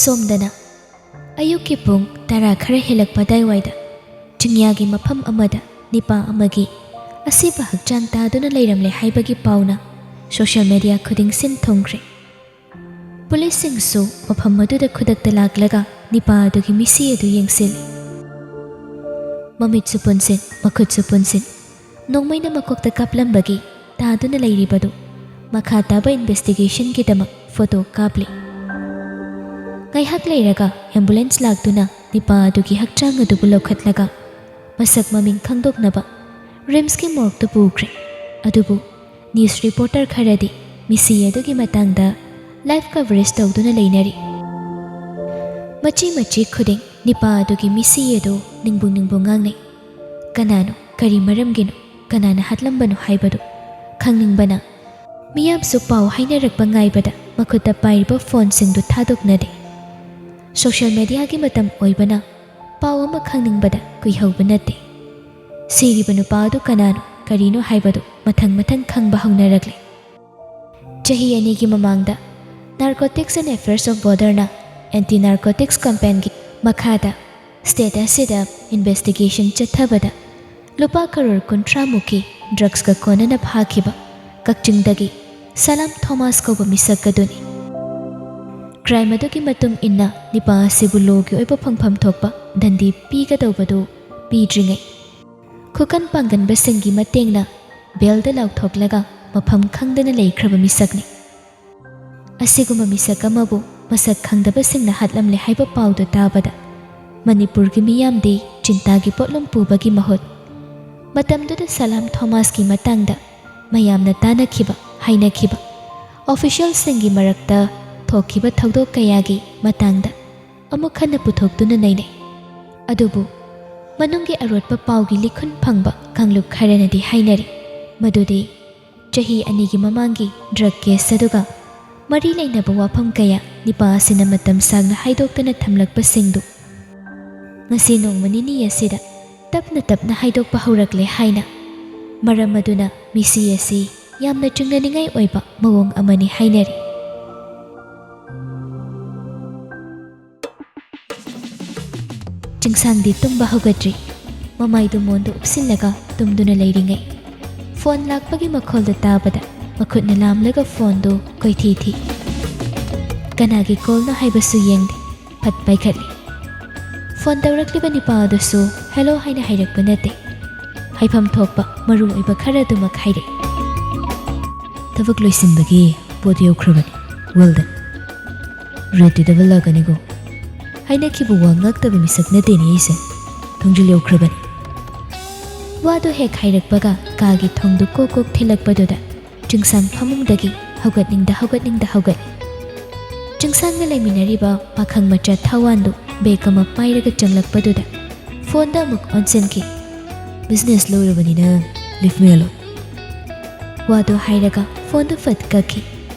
ꯁꯣꯝꯗꯅ ꯑꯌꯨꯛꯀꯤ ꯄꯨꯡ 10 ꯈꯔ ꯍꯦꯜꯂꯛꯄ ꯑꯗꯥꯏꯋꯥꯏꯗ ꯆꯤꯡꯌꯥꯒꯤ ꯃꯐꯝ ꯑꯃꯗ ꯅꯤꯄꯥ ꯑꯃꯒꯤ ꯑꯁꯤꯕ ꯍꯛꯆꯥꯡ ꯇꯥꯗꯨꯅ ꯂꯩꯔꯝꯂꯦ ꯍꯥꯏꯕꯒꯤ ꯄꯥꯎꯅ ꯁꯣꯁꯤꯌꯦꯜ ꯃꯤꯗꯤꯌꯥ ꯈꯨꯗꯤꯡ ꯁꯤꯟ ꯊꯨꯡꯈ꯭ꯔꯦ ꯄꯨꯂꯤꯁꯁꯤꯡꯁꯨ ꯃꯐꯝ ꯑꯗꯨꯗ ꯈꯨꯗꯛꯇ ꯂꯥꯛꯂꯒ ꯅꯤꯄꯥ ꯑꯗꯨꯒꯤ ꯃꯤꯁꯤ ꯑꯗꯨ ꯌꯦꯡꯁꯤꯜꯂꯤ ꯃꯃꯤꯠꯁꯨ ꯄꯨꯟꯁꯤꯟ ꯃꯈꯨꯠꯁꯨ ꯄꯨꯟꯁꯤꯟ ꯅꯣꯡꯃꯩꯅ ꯃꯀꯣꯛꯇ ꯀꯥꯞꯂꯝꯕꯒꯤ ꯇꯥꯗꯨꯅ ꯂꯩꯔꯤꯕꯗꯨ ꯃꯈꯥ ꯇꯥꯕ ꯏꯟꯚꯦꯁꯇꯤꯒꯦꯁꯟꯒꯤꯗꯃꯛ ꯐꯣꯇꯣ ꯀꯥꯞꯂꯤ ꯉꯥꯏꯍꯥꯛ ꯂꯩꯔꯒ ꯑꯦꯝꯕꯨꯂꯦꯟꯁ ꯂꯥꯛꯇꯨꯅ ꯅꯤꯄꯥ ꯑꯗꯨꯒꯤ ꯍꯛꯆꯥꯡ ꯑꯗꯨꯕꯨ ꯂꯧꯈꯠꯂꯒ ꯃꯁꯛ ꯃꯃꯤꯡ ꯈꯪꯗꯣꯛꯅꯕ ꯔꯤꯝꯁꯀꯤ ꯃꯣꯔꯒꯇ ꯄꯨꯈ꯭ꯔꯦ ꯑꯗꯨꯕꯨ ꯅ꯭ꯌꯨꯁ ꯔꯤꯄꯣꯔꯇꯔ ꯈꯔꯗꯤ ꯃꯤꯁꯤ ꯑꯗꯨꯒꯤ ꯃꯇꯥꯡꯗ ꯂꯥꯏꯚ ꯀꯚꯔꯦꯖ ꯇꯧꯗꯨꯅ ꯂꯩꯅꯔꯤ ꯃꯆꯤ ꯈꯨꯗꯤꯡ ꯅꯤꯄꯥ ꯑꯗꯨꯒꯤ ꯃꯤꯁꯤ ꯑꯗꯨ ꯅꯤꯡꯕꯨ ꯉꯥꯡꯅꯩ ꯀꯅꯥꯅꯣ ꯀꯔꯤ ꯃꯔꯝꯒꯤꯅꯣ ꯀꯅꯥꯅ ꯍꯥꯠꯂꯝꯕꯅꯣ ꯍꯥꯏꯕꯗꯨ ꯈꯪꯅꯤꯡꯕꯅ ꯃꯤꯌꯥꯝꯁꯨ ꯄꯥꯎ ꯍꯥꯏꯅꯔꯛꯄ ꯉꯥꯏꯕꯗ ꯃꯈꯨꯠꯇ ꯄꯥꯏꯔꯤꯕ ꯐꯣꯟꯁꯤꯡꯗꯨ ꯊꯥꯗꯣꯛꯅꯗꯦ ꯁꯣꯁꯤꯌꯦꯜ ꯃꯤꯗꯤꯌꯥꯒꯤ ꯃꯇꯝ ꯑꯣꯏꯕꯅ ꯄꯥꯎ ꯑꯃ ꯈꯪꯅꯤꯡꯕꯗ ꯀꯨꯏꯍꯧꯕ ꯅꯠꯇꯦ ꯁꯤꯔꯤꯕ ꯅꯨꯄꯥ ꯑꯗꯨ ꯀꯅꯥꯅꯣ ꯀꯔꯤꯅꯣ ꯍꯥꯏꯕꯗꯨ ꯃꯊꯪ ꯈꯪꯕ ꯍꯧꯅꯔꯛꯂꯦ ꯆꯍꯤ 2ꯒꯤ ꯃꯃꯥꯡꯗ ꯅꯥꯔꯀꯣꯇꯤꯛꯁ ꯑꯦꯟड ꯑꯦꯐꯤꯌꯔꯁ ꯑꯣꯐ ꯕꯣꯔꯗꯔꯅ ꯑꯦꯟꯇꯤ ꯅꯥꯔꯀꯣꯇꯤꯛꯁ ꯀꯝꯄꯦꯟꯒꯤ ꯃꯈꯥꯗ ꯁ꯭ꯇꯦꯠ ꯑꯁꯤꯗ ꯏꯟꯚꯦꯁꯇꯤꯒꯦꯁꯟ ꯆꯠꯊꯕꯗ ꯂꯨꯄꯥ ꯀꯔꯣꯔ 30ꯃꯨꯛꯀꯤ ꯗ꯭ꯔగ్ꯁꯀ ꯀꯣꯟꯅꯅ ꯐꯥꯈꯤꯕ ꯀꯛꯆꯤꯡꯗꯒꯤ ꯁꯂꯥꯝ ꯊꯣꯃꯥꯁ ꯀꯧꯕ ꯃꯤꯁꯛ ꯑꯗꯨꯅꯤ ꯀ꯭ꯔꯥꯏꯝ ꯑꯗꯨꯒꯤ ꯃꯇꯨꯡ ꯏꯟꯅ ꯅꯤꯄꯥ ꯑꯁꯤꯕꯨ ꯂꯣꯒꯤ ꯑꯣꯏꯕ ꯐꯪꯐꯝ ꯊꯣꯛꯄ ꯗꯟꯗꯤ ꯄꯤꯒꯗꯧꯕꯗꯨ ꯄꯤꯗ꯭ꯔꯤꯉꯩ ꯈꯨꯀꯟ ꯄꯥꯡꯒꯟꯕꯁꯤꯡꯒꯤ ꯃꯇꯦꯡꯅ ꯕꯦꯜꯗ ꯂꯥꯎꯊꯣꯛꯂꯒ ꯃꯐꯝ ꯈꯪꯗꯅ ꯂꯩꯈ꯭ꯔꯕ ꯃꯤꯁꯛꯅꯤ ꯑꯁꯤꯒꯨꯝꯕ ꯃꯤꯁꯛ ꯑꯃꯕꯨ ꯃꯁꯛ ꯈꯪꯗꯕꯁꯤꯡꯅ ꯍꯥꯠꯂꯝꯂꯦ ꯍꯥꯏꯕ ꯄꯥꯎꯗꯨ ꯇꯥꯕꯗ ꯃꯅꯤꯄꯨꯔꯒꯤ ꯃꯤꯌꯥꯝꯗꯤ ꯆꯤꯟꯇꯥꯒꯤ ꯄꯣꯠꯂꯨꯝ ꯄꯨꯕꯒꯤ ꯃꯍꯨꯠ ꯃꯇꯝꯗꯨꯗ ꯁꯂꯥꯝ ꯊꯣꯃꯥꯁꯀꯤ ꯃꯇꯥꯡꯗ ꯃꯌꯥꯝꯅ ꯇꯥꯅꯈꯤꯕ ꯍꯥꯏꯅꯈꯤꯕ ꯑꯣꯐꯤꯁꯤꯌꯦꯜꯁꯤꯡꯒꯤ ꯃꯔꯛꯇ ꯊꯣꯛꯈꯤꯕ ꯊꯧꯗꯣꯛ ꯀꯌꯥꯒꯤ ꯃꯇꯥꯡꯗ ꯑꯃꯨꯛ ꯍꯟꯅ ꯄꯨꯊꯣꯛꯇꯨꯅ ꯅꯩꯅꯩ ꯑꯗꯨꯕꯨ ꯃꯅꯨꯡꯒꯤ ꯑꯔꯣꯠꯄ ꯄꯥꯎꯒꯤ ꯂꯤꯈꯨꯟ ꯐꯪꯕ ꯀꯥꯡꯂꯨꯞ ꯈꯔꯅꯗꯤ ꯍꯥꯏꯅꯔꯤ ꯃꯗꯨꯗꯤ ꯆꯍꯤ 2ꯒꯤ ꯃꯃꯥꯡꯒꯤ ꯗ꯭ꯔഗ് ꯀꯦꯁ ꯑꯗꯨꯒ ꯃꯔꯤ ꯂꯩꯅꯕ ꯋꯥꯐꯝ ꯀꯌꯥ ꯅꯤꯄꯥ ꯑꯁꯤꯅ ꯃꯇꯝ ꯁꯥꯡꯅ ꯍꯥꯏꯗꯣꯛꯇꯨꯅ ꯊꯝꯂꯛꯄꯁꯤꯡꯗꯨ ꯉꯁꯤ ꯅꯣꯡꯃ ꯅꯤꯅꯤ ꯑꯁꯤꯗ ꯇꯞꯅ ꯍꯥꯏꯗꯣꯛꯄ ꯍꯧꯔꯛꯂꯦ ꯍꯥꯏꯅ ꯃꯔꯝ ꯑꯗꯨꯅ ꯃꯤꯁꯤ ꯑꯁꯤ ꯌꯥꯝꯅ ꯆꯤꯡꯅꯅꯤꯡꯉꯥꯏ ꯑꯣꯏꯕ ꯃꯑꯣꯡ ꯑꯃꯅꯤ ꯍꯥꯏꯅꯔꯤ꯫ ꯆꯤꯡꯁꯥꯡꯗꯤ ꯇꯨꯝꯕ ꯍꯧꯒꯠꯇ꯭ꯔꯤ꯫ ꯃꯃꯥꯏꯗꯨ ꯃꯣꯟꯗ ꯎꯞꯁꯤꯜꯂꯒ ꯇꯨꯝꯗꯨꯅ ꯂꯩꯔꯤꯉꯩ ꯐꯣꯟ ꯂꯥꯛꯄꯒꯤ ꯃꯈꯣꯜꯗꯨ ꯇꯥꯕꯗ ꯃꯈꯨꯠꯅ ꯂꯥꯝꯂꯒ ꯐꯣꯟꯗꯨ ꯀꯣꯏꯊꯤ ꯊꯤ꯫ ꯀꯅꯥꯒꯤ ꯀꯣꯜꯅꯣ ꯍꯥꯏꯕꯁꯨ ꯌꯦꯡꯗꯦ, ꯐꯠ ꯄꯥꯏꯈꯠꯂꯤ꯫ ꯐꯣꯟ ꯇꯧꯔꯛꯂꯤꯕ ꯅꯤꯄꯥ ꯑꯗꯨꯁꯨ ꯍꯦꯂꯣ ꯍꯥꯏꯅ ꯍꯥꯏꯔꯛꯄ ꯅꯠꯇꯦ, ꯍꯥꯏꯐꯝ ꯊꯣꯛꯄ ꯃꯔꯨ ꯑꯣꯏꯕ ꯈꯔꯗꯨꯃꯛ ꯍꯥꯏꯔꯛꯏ꯫ ꯊꯕꯛ ꯂꯣꯏꯁꯤꯟꯕꯒꯤ ꯄꯣꯠ ꯌꯧꯈ꯭ꯔꯕꯅꯤ, ꯋꯦꯜꯗꯟ, ꯔꯦꯠꯇꯤ ꯗꯕꯜ ꯂꯥꯛꯀꯅꯤꯀꯣ ꯍꯥꯏꯅꯈꯤꯕ ꯋꯥ ꯉꯥꯛꯇꯕ ꯃꯤꯁꯛ ꯅꯠꯇꯦꯅꯦ ꯑꯩꯁꯦ, ꯊꯣꯡꯖꯤꯜ ꯌꯧꯈ꯭ꯔꯕꯅꯤ꯫ ꯋꯥꯗꯨ ꯍꯦꯛ ꯍꯥꯏꯔꯛꯄꯒ ꯀꯥꯒꯤ ꯊꯣꯡꯗꯨ ꯀꯣꯛ ꯀꯣꯛ ꯊꯤꯜꯂꯛꯄꯗꯨꯗ ꯆꯤꯡꯁꯥꯡ ꯐꯃꯨꯡꯗꯒꯤ ꯍꯧꯒꯠꯅꯤꯡꯗ ꯍꯧꯒꯠꯂꯤ꯫ ꯆꯤꯡꯁꯥꯡꯒ ꯂꯩꯃꯤꯟꯅꯔꯤꯕ ꯄꯥꯈꯪ ꯃꯆꯥ ꯊꯋꯥꯟꯗꯨ ꯕꯦꯒ ꯑꯃ ꯄꯥꯏꯔꯒ ꯆꯪꯂꯛꯄꯗꯨꯗ ꯐꯣꯟꯗ ꯑꯃꯨꯛ ꯑꯣꯟꯁꯤꯟꯈꯤ꯫ ꯕꯤꯖꯤꯅꯦꯁ ꯂꯣꯏꯔꯕꯅꯤꯅ ꯂꯤꯐ ꯃꯤ ꯑꯂꯣꯟ ꯋꯥꯗꯨ ꯍꯥꯏꯔꯒ ꯐꯣꯟꯗꯨ ꯐꯠ ꯀꯛꯈꯤ꯫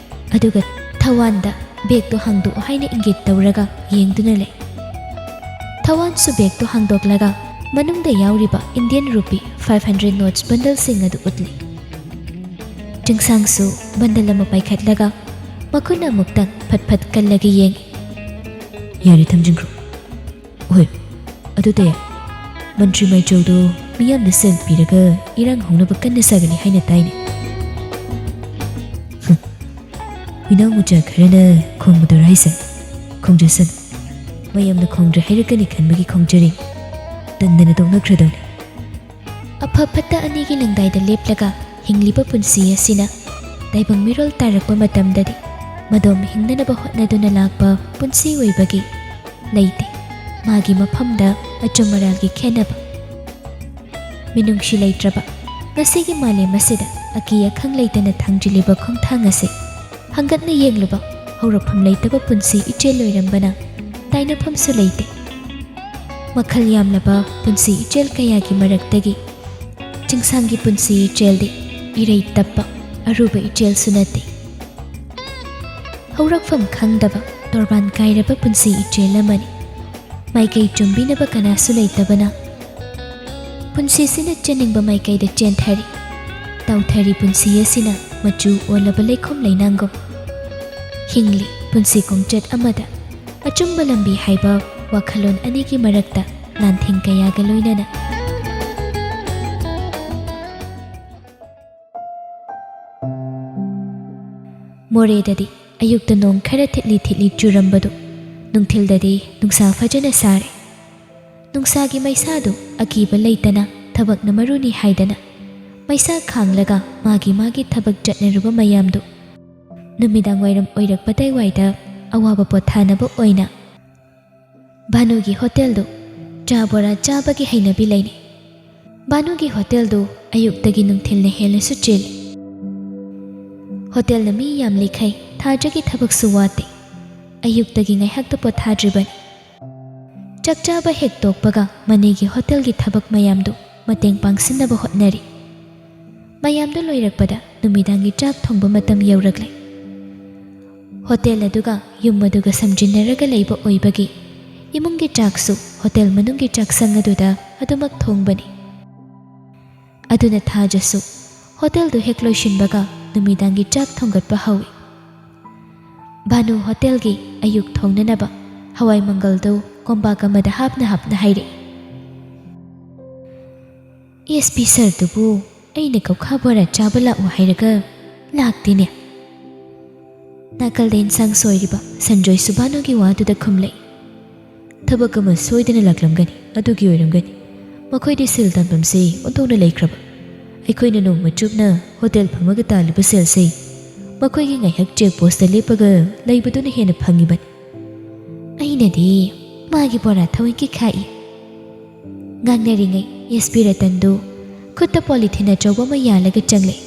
ꯑꯗꯨꯒ ꯊꯋꯥꯟꯗ ꯕꯦꯒꯇꯨ ꯍꯥꯡꯗꯣꯛꯎ ꯍꯥꯏꯅ ꯏꯪꯒꯤꯠ ꯇꯧꯔꯒ ꯌꯦꯡꯗꯨꯅ ꯂꯩ꯫ ꯊꯋꯥꯟꯁꯨ ꯕꯦꯒꯇꯨ ꯍꯥꯡꯗꯣꯛꯂꯒ ꯃꯅꯨꯡꯗ ꯌꯥꯎꯔꯤꯕ ꯏꯟꯗꯤꯌꯟ ꯔꯨꯄꯤ 500 ꯅꯣꯠꯁ ꯕꯟꯗꯜꯁꯤꯡ ꯑꯗꯨ ꯎꯠꯂꯤ꯫ ꯆꯤꯡꯁꯥꯡꯁꯨ ꯕꯟꯗꯜ ꯑꯃ ꯄꯥꯏꯈꯠꯂꯒ ꯃꯈꯨꯠꯅ ꯑꯃꯨꯛꯇꯪ ꯐꯠ ꯐꯠ ꯀꯜꯂꯒ ꯌꯦꯡꯉꯤ꯫ ꯌꯥꯔꯦ, ꯊꯝꯖꯤꯟꯈ꯭ꯔꯣ꯫ ꯍꯣꯏ, ꯑꯗꯨꯗ ꯃꯟꯇ꯭ꯔꯤ ꯃꯥꯏꯆꯧꯗꯣ ꯃꯤꯌꯥꯝꯅ ꯁꯦꯜ ꯄꯤꯔꯒ ꯏꯔꯥꯡ ꯍꯧꯅꯕ ꯀꯟꯅ ꯁꯥꯒꯠꯂꯤ ꯍꯥꯏꯅ ꯇꯥꯏꯅꯦ꯫ ꯍꯨꯏꯅꯥꯎ ꯃꯆꯥ ꯈꯔꯅ ꯈꯣꯡꯕꯗꯨꯔ ꯍꯥꯏꯁꯦ? ꯈꯣꯡꯖꯁꯅꯨ, ꯃꯌꯥꯝꯅ ꯈꯣꯡꯗ꯭ꯔꯦ ꯍꯥꯏꯔꯛꯀꯅꯤ ꯈꯟꯕꯒꯤ ꯈꯣꯡꯖꯔꯤ, ꯇꯟꯗꯅ ꯇꯣꯛꯅꯈ꯭ꯔꯗꯧꯅꯤ꯫ ꯑꯐ ꯐꯠꯇ ꯑꯅꯤꯒꯤ ꯂꯪꯗꯥꯏꯗ ꯂꯦꯞꯂꯒ ꯍꯤꯡꯂꯤꯕ ꯄꯨꯟꯁꯤ ꯑꯁꯤꯅ ꯇꯥꯏꯕꯪ ꯃꯤꯔꯣꯜ ꯇꯥꯔꯛꯄ ꯃꯇꯝꯗꯗꯤ ꯃꯗꯣꯝ ꯍꯤꯡꯅꯅꯕ ꯍꯣꯠꯅꯗꯨꯅ ꯂꯥꯛꯄ ꯄꯨꯟꯁꯤ ꯑꯣꯏꯕꯒꯤ ꯂꯩꯇꯦ ꯃꯥꯒꯤ ꯃꯐꯝꯗ ꯑꯆꯨꯝ ꯑꯔꯥꯟꯒꯤ ꯈꯦꯟꯅꯕ꯫ ꯃꯤꯅꯨꯡꯁꯤ ꯂꯩꯇ꯭ꯔꯕ ꯉꯁꯤꯒꯤ ꯃꯥꯂꯦꯝ ꯑꯁꯤꯗ ꯑꯀꯤ ꯑꯈꯪ ꯂꯩꯇꯅ ꯊꯥꯡꯖꯤꯜꯂꯤꯕ ꯈꯣꯡꯊꯥꯡ ꯑꯁꯤ ꯍꯪꯒꯠꯅ ꯌꯦꯡꯂꯨꯕ ꯍꯧꯔꯛꯐꯝ ꯂꯩꯇꯕ ꯄꯨꯟꯁꯤ ꯏꯆꯦꯜ ꯑꯣꯏꯔꯝꯕꯅ ꯇꯥꯏꯅꯐꯝꯁꯨ ꯂꯩꯇꯦ꯫ ꯃꯈꯜ ꯌꯥꯝꯂꯕ ꯄꯨꯟꯁꯤ ꯏꯆꯦꯜ ꯀꯌꯥꯒꯤ ꯃꯔꯛꯇꯒꯤ ꯆꯤꯡꯁꯥꯡꯒꯤ ꯄꯨꯟꯁꯤ ꯏꯆꯦꯜꯗꯤ ꯏꯔꯩ ꯇꯞꯄ ꯑꯔꯨꯕ ꯏꯆꯦꯜꯁꯨ ꯅꯠꯇꯦ꯫ ꯍꯧꯔꯛꯐꯝ ꯈꯪꯗꯕ ꯇꯣꯔꯕꯥꯟ ꯀꯥꯏꯔꯕ ꯄꯨꯟꯁꯤ ꯏꯆꯦꯜ ꯑꯃꯅꯤ꯫ ꯃꯥꯏꯀꯩ ꯆꯨꯝꯕꯤꯅꯕ ꯀꯅꯥꯁꯨ ꯂꯩꯇꯕꯅ ꯄꯨꯟꯁꯤꯁꯤꯅ ꯆꯦꯟꯅꯤꯡꯕ ꯃꯥꯏꯀꯩꯗ ꯆꯦꯟꯊꯔꯤ꯫ ꯇꯥꯎꯊꯔꯤ ꯄꯨꯟꯁꯤ ꯑꯁꯤꯅ ꯃꯆꯨ ꯑꯣꯜꯂꯕ ꯂꯩꯈꯣꯝ ꯂꯩꯅꯥꯡꯒꯨꯝ꯫ ꯍꯤꯡꯂꯤ ꯄꯨꯟꯁꯤ ꯈꯣꯡꯆꯠ ꯑꯃꯗ ꯑꯆꯨꯝꯕ ꯂꯝꯕꯤ ꯍꯥꯏꯕ ꯋꯥꯈꯜꯂꯣꯟ ꯑꯅꯤꯒꯤ ꯃꯔꯛꯇ ꯂꯥꯟꯊꯦꯡ ꯀꯌꯥꯒ ꯂꯣꯏꯅꯅ꯫ ꯃꯣꯔꯦꯗꯗꯤ ꯑꯌꯨꯛꯇ ꯅꯣꯡ ꯈꯔ ꯊꯤꯠꯂꯤ ꯊꯤꯠꯂꯤ ꯆꯨꯔꯝꯕꯗꯨ ꯅꯨꯡꯊꯤꯜꯗꯗꯤ ꯅꯨꯡꯁꯥ ꯐꯖꯅ ꯁꯥꯔꯦ꯫ ꯅꯨꯡꯁꯥꯒꯤ ꯃꯩꯁꯥꯗꯨ ꯑꯀꯤꯕ ꯂꯩꯇꯅ ꯊꯕꯛꯅ ꯃꯔꯨꯅꯤ ꯍꯥꯏꯗꯅ ꯃꯩꯁꯥ ꯈꯥꯡꯂꯒ ꯃꯥꯒꯤ ꯊꯕꯛ ꯆꯠꯅꯔꯨꯕ ꯃꯌꯥꯝꯗꯨ ꯅꯨꯃꯤꯗꯥꯡ ꯋꯥꯏꯔꯝ ꯑꯣꯏꯔꯛꯄꯗꯥꯏꯋꯥꯏꯗ ꯑꯋꯥꯕ ꯄꯣꯊꯥꯅꯕ ꯑꯣꯏꯅ ꯚꯥꯅꯨꯒꯤ ꯍꯣꯇꯦꯜꯗꯨ ꯆꯥ ꯕꯣꯔꯥ ꯆꯥꯕꯒꯤ ꯍꯩꯅꯕꯤ ꯂꯩꯅꯩ꯫ ꯚꯥꯅꯨꯒꯤ ꯍꯣꯇꯦꯜꯗꯨ ꯑꯌꯨꯛꯇꯒꯤ ꯅꯨꯡꯊꯤꯜꯅ ꯍꯦꯜꯂꯁꯨ ꯆꯤꯜꯂꯤ꯫ ꯍꯣꯇꯦꯜꯅ ꯃꯤ ꯌꯥꯝꯂꯤꯈꯩ ꯊꯥꯖꯒꯤ ꯊꯕꯛꯁꯨ ꯋꯥꯠꯇꯦ꯫ ꯑꯌꯨꯛꯇꯒꯤ ꯉꯥꯏꯍꯥꯛꯇ ꯄꯣꯊꯥꯗ꯭ꯔꯤꯕꯅꯤ꯫ ꯆꯥꯛ ꯆꯥꯕ ꯍꯦꯛ ꯇꯣꯛꯄꯒ ꯃꯅꯤꯒꯤ ꯍꯣꯇꯦꯜꯒꯤ ꯊꯕꯛ ꯃꯌꯥꯝꯗꯨ ꯃꯇꯦꯡ ꯄꯥꯡꯁꯤꯟꯅꯕ ꯍꯣꯠꯅꯔꯤ꯫ ꯃꯌꯥꯝꯗꯨ ꯂꯣꯏꯔꯛꯄꯗ ꯅꯨꯃꯤꯗꯥꯡꯒꯤ ꯆꯥꯛ ꯊꯣꯡꯕ ꯃꯇꯝ ꯌꯧꯔꯛꯂꯦ꯫ ꯍꯣꯇꯦꯜ ꯑꯗꯨꯒ ꯌꯨꯝ ꯑꯗꯨꯒ ꯁꯝꯖꯤꯟꯅꯔꯒ ꯂꯩꯕ ꯑꯣꯏꯕꯒꯤ ꯏꯃꯨꯡꯒꯤ ꯆꯥꯛꯁꯨ ꯍꯣꯇꯦꯜ ꯃꯅꯨꯡꯒꯤ ꯆꯥꯛꯁꯪ ꯑꯗꯨꯗ ꯑꯗꯨꯃꯛ ꯊꯣꯡꯕꯅꯤ꯫ ꯑꯗꯨꯅ ꯊꯥꯖꯁꯨ ꯍꯣꯇꯦꯜꯗꯨ ꯍꯦꯛ ꯂꯣꯏꯁꯤꯟꯕꯒ ꯅꯨꯃꯤꯗꯥꯡꯒꯤ ꯆꯥꯛ ꯊꯣꯡꯒꯠꯄ ꯍꯧꯏ꯫ ꯚꯥꯅꯨ ꯍꯣꯇꯦꯜꯒꯤ ꯑꯌꯨꯛ ꯊꯣꯡꯅꯅꯕ ꯍꯋꯥꯏ ꯃꯪꯒꯜꯗꯨ ꯀꯣꯝꯄꯥꯛ ꯑꯃꯗ ꯍꯥꯞꯅ ꯍꯥꯏꯔꯛꯏ꯫ SP ꯁꯔꯗꯨꯕꯨ ꯑꯩꯅ ꯀꯧꯈꯥ ꯕꯣꯔꯥ ꯆꯥꯕ ꯂꯥꯛꯎ ꯍꯥꯏꯔꯒ ꯂꯥꯛꯇꯦꯅꯦ꯫ ꯅꯥꯀꯜꯗ ꯏꯟꯁꯥꯡ ꯁꯣꯏꯔꯤꯕ ꯁꯟꯖꯣꯏꯁꯨ ꯚꯥꯅꯨꯒꯤ ꯋꯥꯗꯨꯗ ꯈꯨꯝꯂꯛꯏ꯫ ꯊꯕꯛ ꯑꯃ ꯁꯣꯏꯗꯅ ꯂꯥꯛꯂꯝꯒꯅꯤ, ꯑꯗꯨꯒꯤ ꯑꯣꯏꯔꯝꯒꯅꯤ ꯃꯈꯣꯏꯗꯤ ꯁꯦꯜ ꯇꯥꯟꯐꯝꯁꯦ ꯑꯣꯟꯊꯣꯛꯅ ꯂꯩꯈ꯭ꯔꯕ꯫ ꯑꯩꯈꯣꯏꯅ ꯅꯣꯡꯃ ꯆꯨꯞꯅ ꯍꯣꯇꯦꯜ ꯐꯝꯃꯒ ꯇꯥꯜꯂꯤꯕ ꯁꯦꯜꯁꯦ ꯃꯈꯣꯏꯒꯤ ꯉꯥꯏꯍꯥꯛ ꯆꯦꯛ ꯄꯣꯁꯇ ꯂꯦꯞꯄꯒ ꯂꯩꯕꯗꯨꯅ ꯍꯦꯟꯅ ꯐꯪꯉꯤꯕꯅꯤ꯫ ꯑꯩꯅꯗꯤ ꯃꯥꯒꯤ ꯕꯣꯔꯥ ꯊꯑꯣꯏꯀꯤ ꯈꯥꯛꯏ꯫ ꯉꯥꯡꯅꯔꯤꯉꯩ SP ꯔꯇꯟꯗꯨ ꯈꯨꯠꯇ ꯄꯣꯂꯤꯊꯤꯟ ꯑꯆꯧꯕ ꯑꯃ ꯌꯥꯜꯂꯒ ꯆꯪꯂꯛꯏ꯫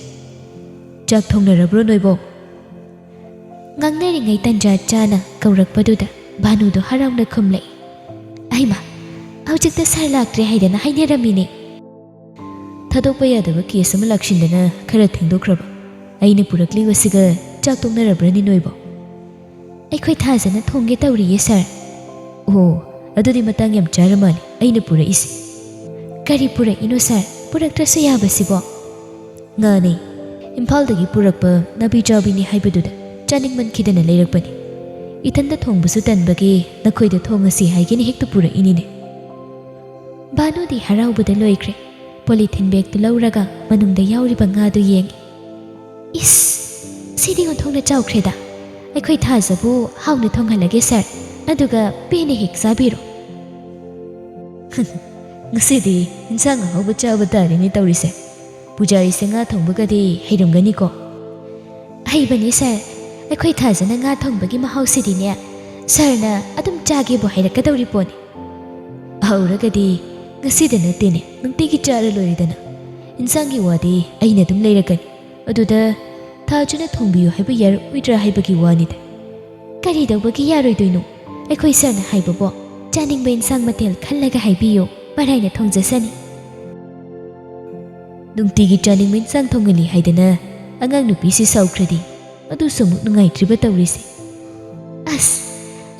ꯆꯥꯛ ꯊꯣꯡꯅꯔꯕ꯭ꯔꯣ ꯅꯣꯏꯕꯣ? ꯉꯥꯡꯅꯔꯤꯉꯩ ꯇꯟꯖꯥ ꯆꯥꯅ ꯀꯧꯔꯛꯄꯗꯨꯗ ꯚꯥꯅꯨꯗꯨ ꯍꯔꯥꯎꯅ ꯈꯨꯝꯂꯛꯏ꯫ ꯑꯩꯃ, ꯍꯧꯖꯤꯛꯇ ꯁꯥꯔ ꯂꯥꯛꯇ꯭ꯔꯦ ꯍꯥꯏꯗꯅ ꯍꯥꯏꯅꯔꯝꯃꯤꯅꯦ꯫ ꯊꯥꯗꯣꯛꯄ ꯌꯥꯗꯕ ꯀꯦꯁ ꯑꯃ ꯂꯥꯛꯁꯤꯟꯗꯅ ꯈꯔ ꯊꯦꯡꯗꯣꯛꯈ꯭ꯔꯕ꯫ ꯑꯩꯅ ꯄꯨꯔꯛꯂꯤꯕꯁꯤꯒ ꯆꯥꯛ ꯇꯣꯛꯅꯔꯕ꯭ꯔꯅꯤ ꯅꯣꯏꯕꯣ? ꯑꯩꯈꯣꯏ ꯊꯥꯖꯅ ꯊꯣꯡꯒꯦ ꯇꯧꯔꯤꯌꯦ ꯁꯥꯔ꯫ ꯑꯣ, ꯑꯗꯨꯗꯤ ꯃꯇꯥꯡ ꯌꯥꯝ ꯆꯥꯔ ꯃꯥꯜꯂꯤ ꯑꯩꯅ ꯄꯨꯔꯛꯏꯁꯤ꯫ ꯀꯔꯤ ꯄꯨꯔꯛꯏꯅꯣ ꯁꯥꯔ? ꯄꯨꯔꯛꯇ꯭ꯔꯁꯨ ꯌꯥꯕꯁꯤꯕꯣ? ꯉꯥꯅꯤ ꯏꯝꯐꯥꯜꯗꯒꯤ ꯄꯨꯔꯛꯄ ꯅꯥꯄꯤ ꯆꯥꯕꯤꯅꯤ ꯍꯥꯏꯕꯗꯨꯗ ꯆꯥꯅꯤꯡꯃꯟꯈꯤꯗꯅ ꯂꯩꯔꯛꯄꯅꯤ ꯏꯊꯟꯇ ꯊꯣꯡꯕꯁꯨ ꯇꯟꯕꯒꯤ ꯅꯈꯣꯏꯗ ꯊꯣꯡꯉꯁꯤ ꯍꯥꯏꯒꯦꯅ ꯍꯦꯛꯇ ꯄꯨꯔꯛꯏꯅꯤꯅꯦ ꯚꯥꯅꯨꯗꯤ ꯍꯔꯥꯎꯕꯗ ꯂꯣꯏꯈ꯭ꯔꯦ ꯄꯣꯂꯤꯊꯤꯟ ꯕꯦꯒꯇꯨ ꯂꯧꯔꯒ ꯃꯅꯨꯡꯗ ꯌꯥꯎꯔꯤꯕ ꯉꯥꯗꯨ ꯌꯦꯡꯉꯤ इस सिदी ओंथोंना चाउख्रेदा अखोई थाजबु हाउना थोंहलगे सर अदुगा पेने हेक साबिरो ngasidi insang hauba chaaba tarini tawrise pujari senga thongbagadi heirumgani ko haibani sir अखोई थाजना nga thongbagi mahau sidine sir na adum chage bo hairakadawri poni hauragadi ngasida natene nungtigi chara loridana insangi wadi aina dum leirakani अदुदा थाजुना थोंबियो हाइबा यार उइद्रा हाइबगी वानिदा करी दौबगी यारोइदोइनो अखोइ सरना हाइबबो चानिंगबा इन्सांग मतेल खल्लगा हाइबियो मराइना थोंजसनी नुंगतिगी चानिंगबा इन्सांग थोंगली हाइदना अंगांग नुपीसी साउख्रदी अदु समुक नुंगाइत्रिबा तौरिसे अस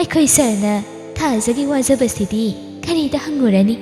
अखोइ सरना थाजगी वाजबसिदी करीदा हंगुरनी